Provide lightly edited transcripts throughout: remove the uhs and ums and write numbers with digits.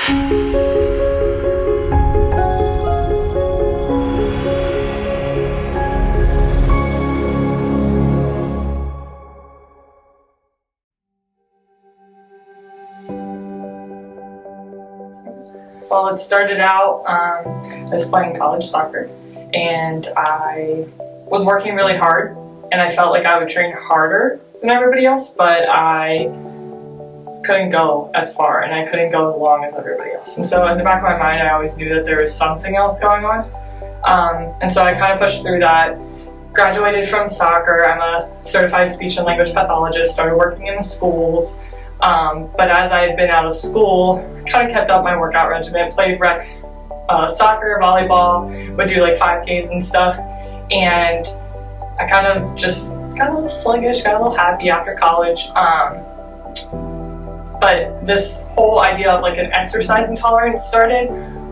Well, it started out as playing college soccer, and I was working really hard, and I felt like I would train harder than everybody else, but I couldn't go as far, and I couldn't go as long as everybody else. And so in the back of my mind, I always knew that there was something else going on. And so I kind of pushed through that, graduated from soccer. I'm a certified speech and language pathologist, started working in the schools. But as I had been out of school, kind of kept up my workout regimen, played rec soccer, volleyball, would do like 5Ks and stuff. And I kind of just got a little sluggish, got a little happy after college. But this whole idea of like an exercise intolerance started,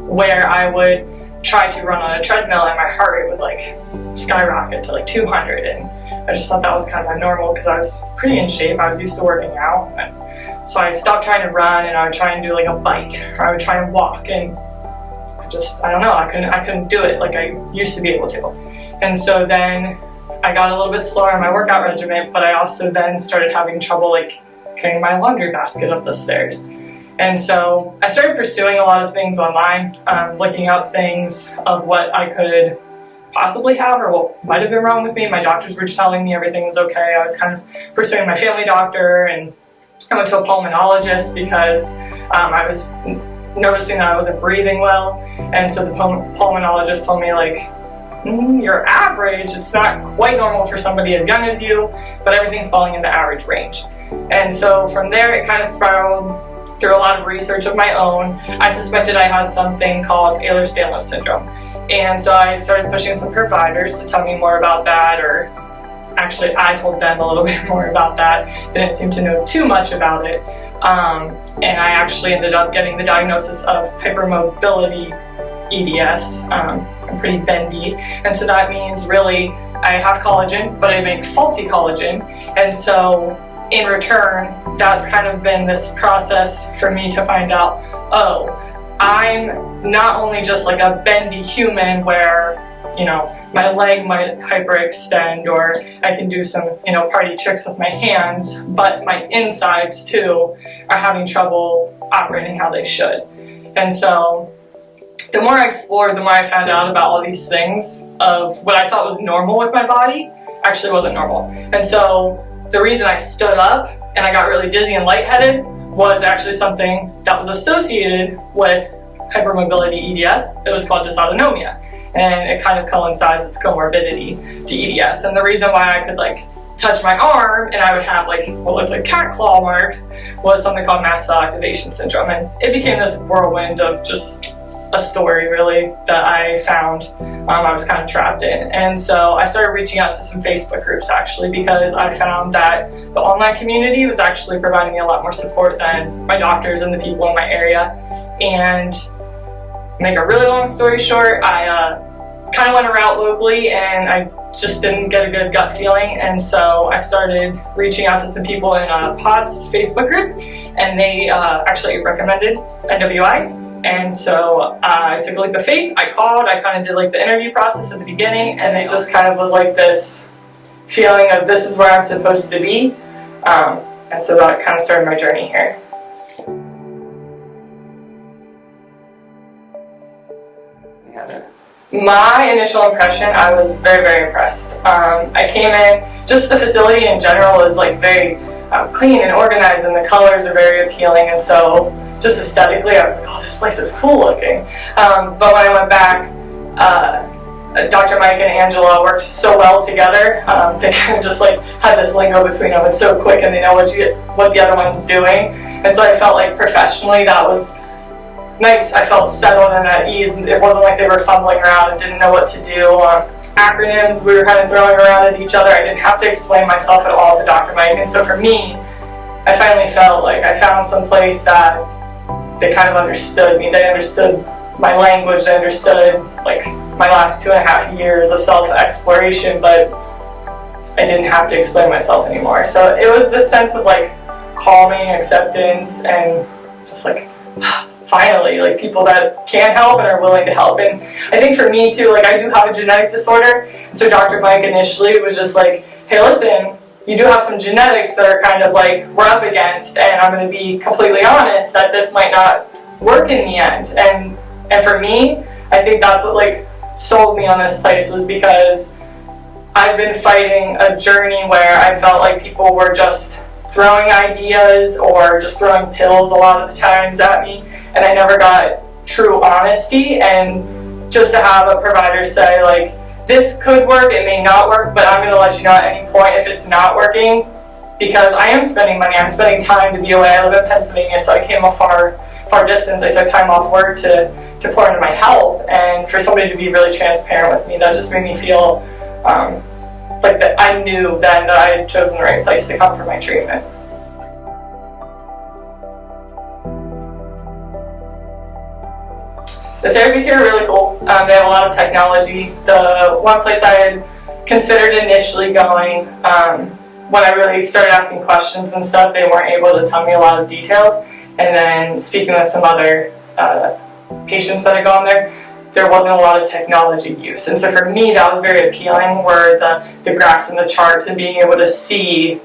where I would try to run on a treadmill and my heart rate would like skyrocket to like 200, and I just thought that was kind of abnormal because I was pretty in shape. I was used to working out, and so I stopped trying to run and I would try and do like a bike, or I would try and walk, and I don't know, I couldn't do it like I used to be able to. And so then I got a little bit slower in my workout regimen, but I also then started having trouble like carrying my laundry basket up the stairs. And so I started pursuing a lot of things online, looking up things of what I could possibly have or what might have been wrong with me. My doctors were telling me everything was okay. I was kind of pursuing my family doctor, and I went to a pulmonologist because I was noticing that I wasn't breathing well. And so the pulmonologist told me like, you're average. It's not quite normal for somebody as young as you, but everything's falling in the average range. And so from there it kind of spiraled through a lot of research of my own. I suspected I had something called Ehlers-Danlos syndrome. And so I started pushing some providers to tell me more about that, or actually I told them a little bit more about that. Didn't seem to know too much about it. And I actually ended up getting the diagnosis of hypermobility EDS. I'm pretty bendy, and so that means really I have collagen, but I make faulty collagen. And so in return, that's kind of been this process for me to find out, oh, I'm not only just like a bendy human where, you know, my leg might hyperextend, or I can do some, you know, party tricks with my hands, but my insides too are having trouble operating how they should. And so the more I explored, the more I found out about all these things of what I thought was normal with my body actually wasn't normal. And so the reason I stood up and I got really dizzy and lightheaded was actually something that was associated with hypermobility EDS. It was called dysautonomia, and it kind of coincides, its comorbidity to EDS. And the reason why I could like touch my arm and I would have like what looked like cat claw marks was something called mast cell activation syndrome. And it became this whirlwind of just a story really that I found I was kind of trapped in. And so I started reaching out to some Facebook groups actually, because I found that the online community was actually providing me a lot more support than my doctors and the people in my area. And make a really long story short, I kind of went a route locally and I just didn't get a good gut feeling. And so I started reaching out to some people in POTS Facebook group, and they actually recommended NWI. And so I took a leap of faith. I called, I kind of did like the interview process at the beginning, and it just kind of was like this feeling of this is where I'm supposed to be. And so that kind of started my journey here. My initial impression, I was very, very impressed. I came in, just the facility in general is like very clean and organized, and the colors are very appealing, and so just aesthetically I was like, oh, this place is cool looking. But when I went back, Dr. Mike and Angela worked so well together. They kind of just like had this lingo between them. It's so quick and they know what the other one's doing. And so I felt like professionally that was nice. I felt settled and at ease. It wasn't like they were fumbling around and didn't know what to do. Acronyms we were kind of throwing around at each other. I didn't have to explain myself at all to Dr. Mike. And so for me, I finally felt like I found some place that they kind of understood me. They understood my language. They understood like my last 2.5 years of self-exploration, but I didn't have to explain myself anymore. So it was this sense of like calming, acceptance, and just like finally, like people that can help and are willing to help. And I think for me too, like I do have a genetic disorder, and so Dr. Mike initially was just like, hey, listen, you do have some genetics that are kind of like we're up against, and I'm going to be completely honest that this might not work in the end. And for me, I think that's what like sold me on this place, was because I've been fighting a journey where I felt like people were just throwing ideas or just throwing pills a lot of the times at me, and I never got true honesty. And just to have a provider say like, this could work, it may not work, but I'm going to let you know at any point if it's not working, because I am spending money, I'm spending time to be away. I live in Pennsylvania, so I came a far distance. I took time off work to pour into my health, and for somebody to be really transparent with me, that just made me feel like that I knew then that I had chosen the right place to come for my treatment. The therapies here are really cool. They have a lot of technology. The one place I had considered initially going, when I really started asking questions and stuff, they weren't able to tell me a lot of details. And then speaking with some other patients that had gone there wasn't a lot of technology use. And so for me, that was very appealing, where the graphs and the charts and being able to see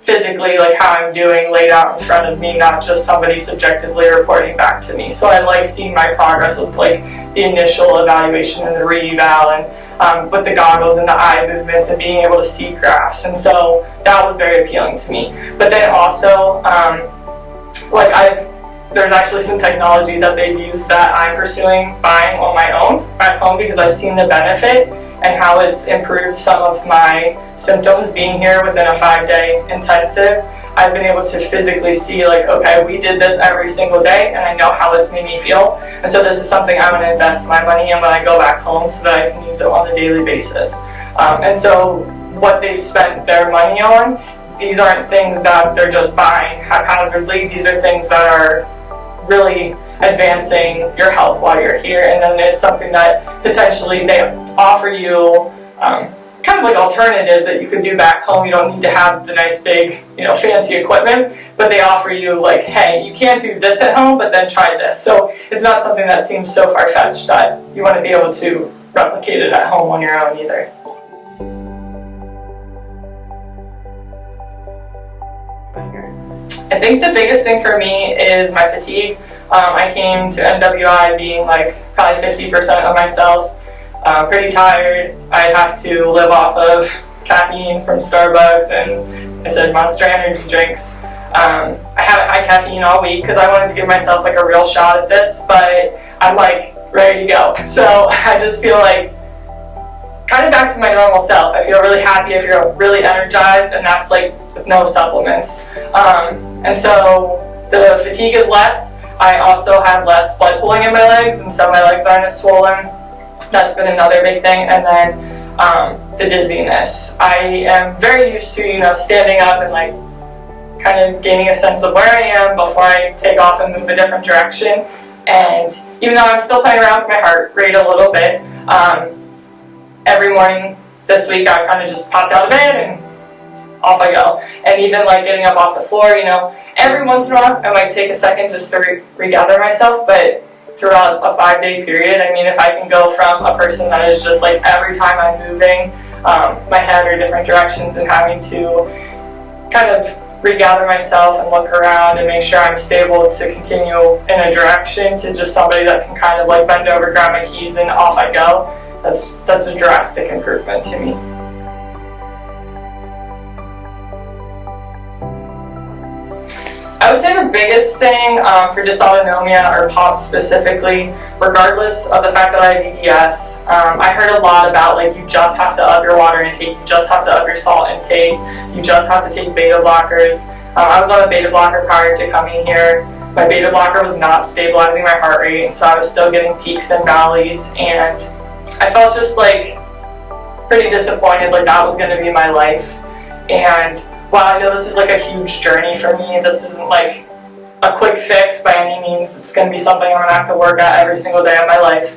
physically like how I'm doing laid out in front of me, not just somebody subjectively reporting back to me. So I like seeing my progress with like the initial evaluation and the re-eval, and with the goggles and the eye movements and being able to see graphs. And so that was very appealing to me. But then also, there's actually some technology that they've used that I'm pursuing buying on my own back home, because I've seen the benefit and how it's improved some of my symptoms being here within a 5-day intensive. I've been able to physically see like, okay, we did this every single day and I know how it's made me feel. And so this is something I'm going to invest my money in when I go back home so that I can use it on a daily basis. And so what they spent their money on, these aren't things that they're just buying haphazardly. These are things that are really advancing your health while you're here. And then it's something that potentially they offer you kind of like alternatives that you could do back home. You don't need to have the nice big, fancy equipment, but they offer you like, hey, you can't do this at home, but then try this. So it's not something that seems so far-fetched that you want to be able to replicate it at home on your own either. I think the biggest thing for me is my fatigue. I came to NWI being like probably 50% of myself, pretty tired. I'd have to live off of caffeine from Starbucks and I said Monster Energy drinks. I haven't had caffeine all week because I wanted to give myself like a real shot at this, but I'm like ready to go. So I just feel like kind of back to my normal self. I feel really happy, I feel really energized, and that's like with no supplements. And so the fatigue is less. I also have less blood pooling in my legs, and so my legs aren't as swollen. That's been another big thing. And then the dizziness. I am very used to, standing up and like kind of gaining a sense of where I am before I take off and move a different direction. And even though I'm still playing around with my heart rate a little bit, every morning this week I kind of just popped out of bed and off I go. And even like getting up off the floor, every once in a while I might take a second just to regather myself, but throughout a 5-day period, if I can go from a person that is just like every time I'm moving my head or different directions and having to kind of regather myself and look around and make sure I'm stable to continue in a direction, to just somebody that can kind of like bend over, grab my keys, and off I go. That's a drastic improvement to me. I would say the biggest thing for dysautonomia, or POTS specifically, regardless of the fact that I have EDS, I heard a lot about like you just have to up your water intake, you just have to up your salt intake, you just have to take beta blockers. I was on a beta blocker prior to coming here. My beta blocker was not stabilizing my heart rate, and so I was still getting peaks and valleys, and I felt just like pretty disappointed, like that was going to be my life. And while I know this is like a huge journey for me, this isn't like a quick fix by any means. It's going to be something I'm going to have to work at every single day of my life.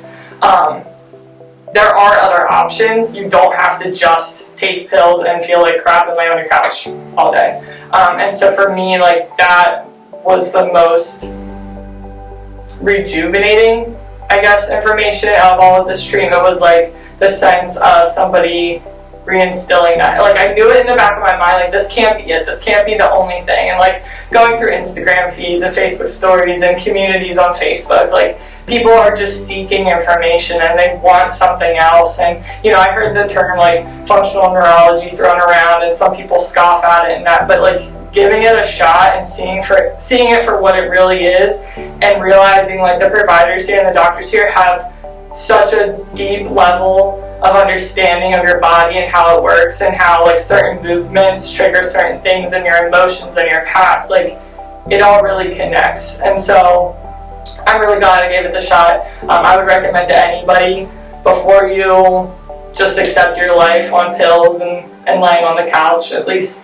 There are other options. You don't have to just take pills and feel like crap and lay on your couch all day. And so for me, like that was the most rejuvenating, I guess, information of all of this treatment was like the sense of somebody reinstilling that. Like, I knew it in the back of my mind, like, this can't be it, this can't be the only thing. And like going through Instagram feeds and Facebook stories and communities on Facebook, like, people are just seeking information and they want something else. And you know, I heard the term like functional neurology thrown around and some people scoff at it and that, but like giving it a shot and seeing it for what it really is, and realizing like the providers here and the doctors here have such a deep level of understanding of your body and how it works, and how like certain movements trigger certain things in your emotions and your past. Like, it all really connects. And so I'm really glad I gave it the shot. I would recommend to anybody, before you just accept your life on pills and laying on the couch, at least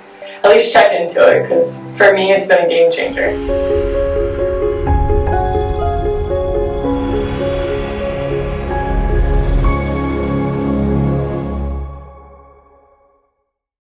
check into it, because for me it's been a game changer.